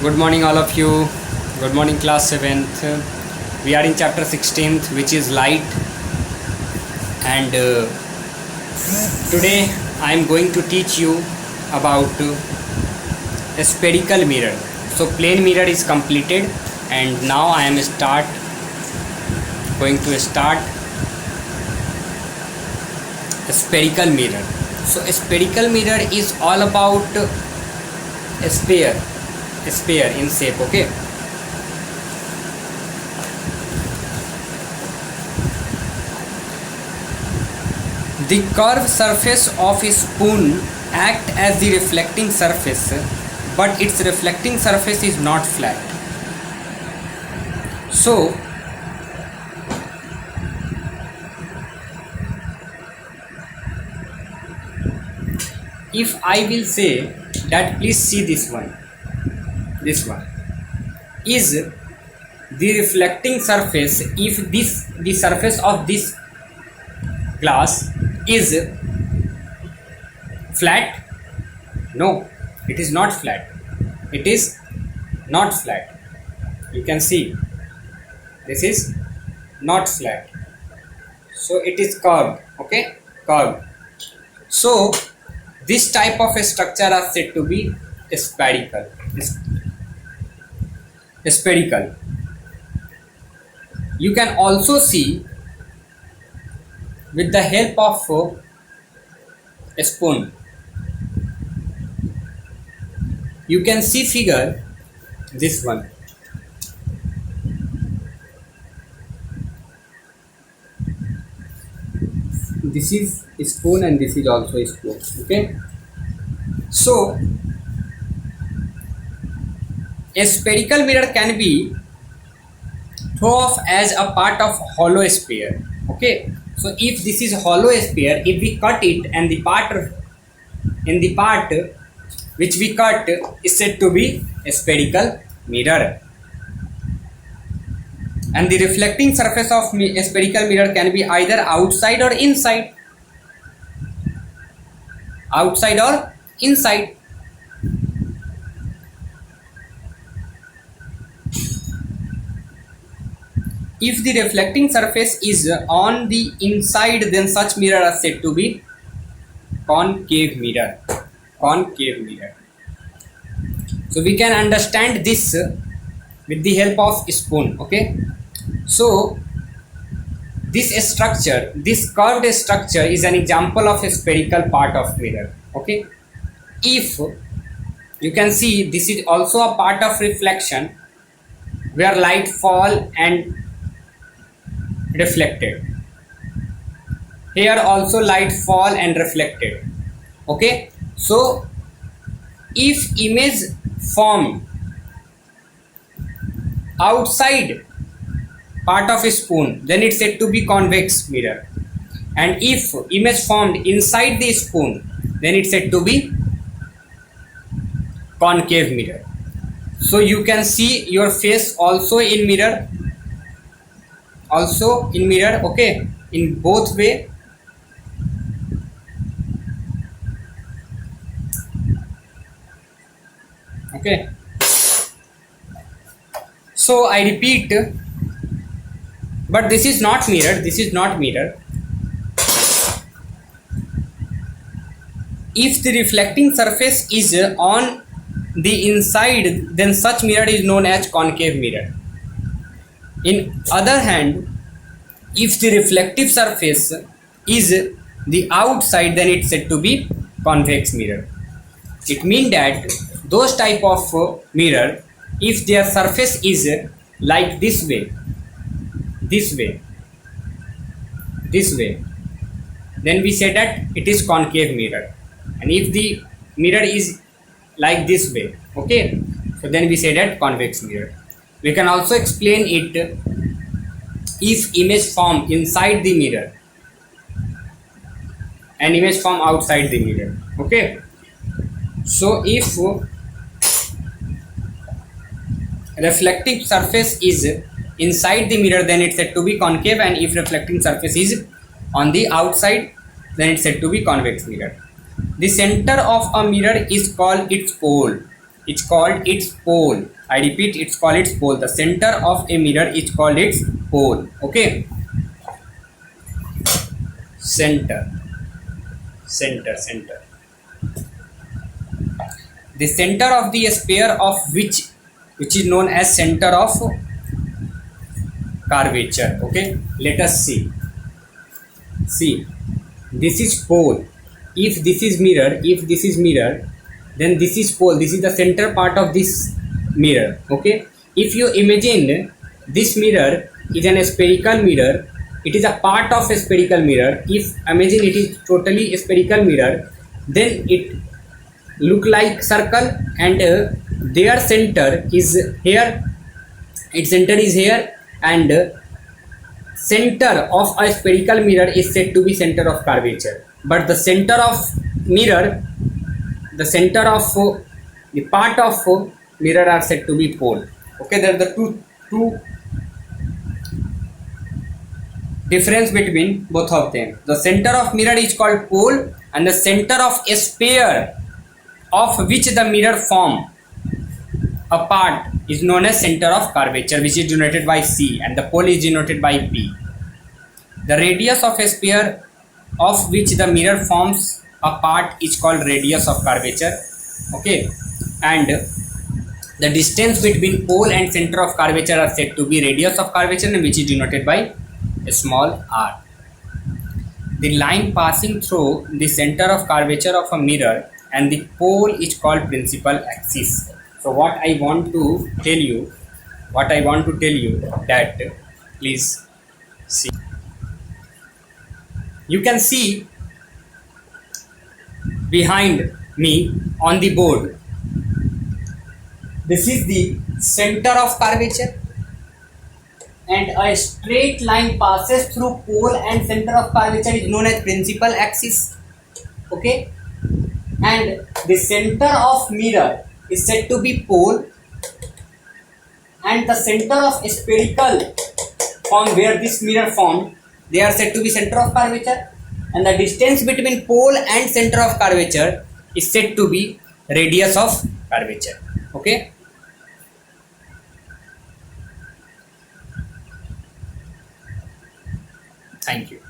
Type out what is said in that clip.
Good morning, all of you. Good morning, class 7th. We are in chapter 16th, which is light. And today I am going to teach you about a spherical mirror. So, plane mirror is completed, and now I am going to start a spherical mirror. So, a spherical mirror is all about a sphere in shape. Okay, the curved surface of a spoon act as the reflecting surface, but its reflecting surface is not flat. So if I will say that, please see this one is the reflecting surface. If the surface of this glass is flat, no, it is not flat. It is not flat. You can see this is not flat, so it is curved. Okay, curved. So this type of a structure are said to be spherical. You can also see with the help of a spoon. You can see figure this one. This is a spoon and this is also a spoon. Okay, so a spherical mirror can be thrown off as a part of hollow sphere. Okay, so if this is hollow sphere, if we cut it, and the part which we cut is said to be a spherical mirror, and the reflecting surface of a spherical mirror can be either outside or inside. If the reflecting surface is on the inside, then such mirror are said to be concave mirror. So we can understand this with the help of spoon. Okay, so this curved structure is an example of a spherical part of mirror. Okay, if you can see, this is also a part of reflection where light fall and reflected. Here also light fall and reflected. Okay, so if image formed outside part of a spoon, then it's said to be convex mirror, and if image formed inside the spoon, then it's said to be concave mirror. So you can see your face also in mirror. Okay, in both way. Okay, so I repeat, but this is not mirror. If the reflecting surface is on the inside, then such mirror is known as concave mirror. In other hand, if the reflective surface is the outside, then it's said to be convex mirror. It means that those type of mirror, if their surface is like this way, then we say that it is concave mirror. And if the mirror is like this way, okay, so then we say that convex mirror. We can also explain it if image form inside the mirror and image form outside the mirror. Okay, so if reflecting surface is inside the mirror, then it's said to be concave, and if reflecting surface is on the outside, then it's said to be convex mirror. The center of a mirror is called its pole. is called its pole. I repeat, it's called its pole. The center of a mirror is called its pole. Okay. Center. The center of the sphere of which is known as center of curvature. Okay. Let us see. See, this is pole. If this is mirror, then this is pole. This is the center part of this mirror. Okay. If you imagine this mirror is an spherical mirror, it is a part of a spherical mirror. If imagine it is totally a spherical mirror, then it look like circle, and their center is here. Its center is here, and center of a spherical mirror is said to be center of curvature. But the center of mirror, the part of mirror are said to be pole. Okay, there are the two difference between both of them. The center of mirror is called pole, and the center of a sphere of which the mirror form a part is known as center of curvature, which is denoted by C, and the pole is denoted by P. The radius of a sphere of which the mirror forms a part is called radius of curvature. Okay, and the distance between pole and center of curvature are said to be radius of curvature, and which is denoted by a small r. The line passing through the center of curvature of a mirror and the pole is called principal axis. So what I want to tell you that, please see. You can see behind me on the board, this is the center of curvature, and a straight line passes through pole and center of curvature is known as principal axis. Okay, and the center of mirror is said to be pole, and the center of spherical form where this mirror formed, they are said to be center of curvature, and the distance between pole and center of curvature is said to be radius of curvature. Okay. Thank you.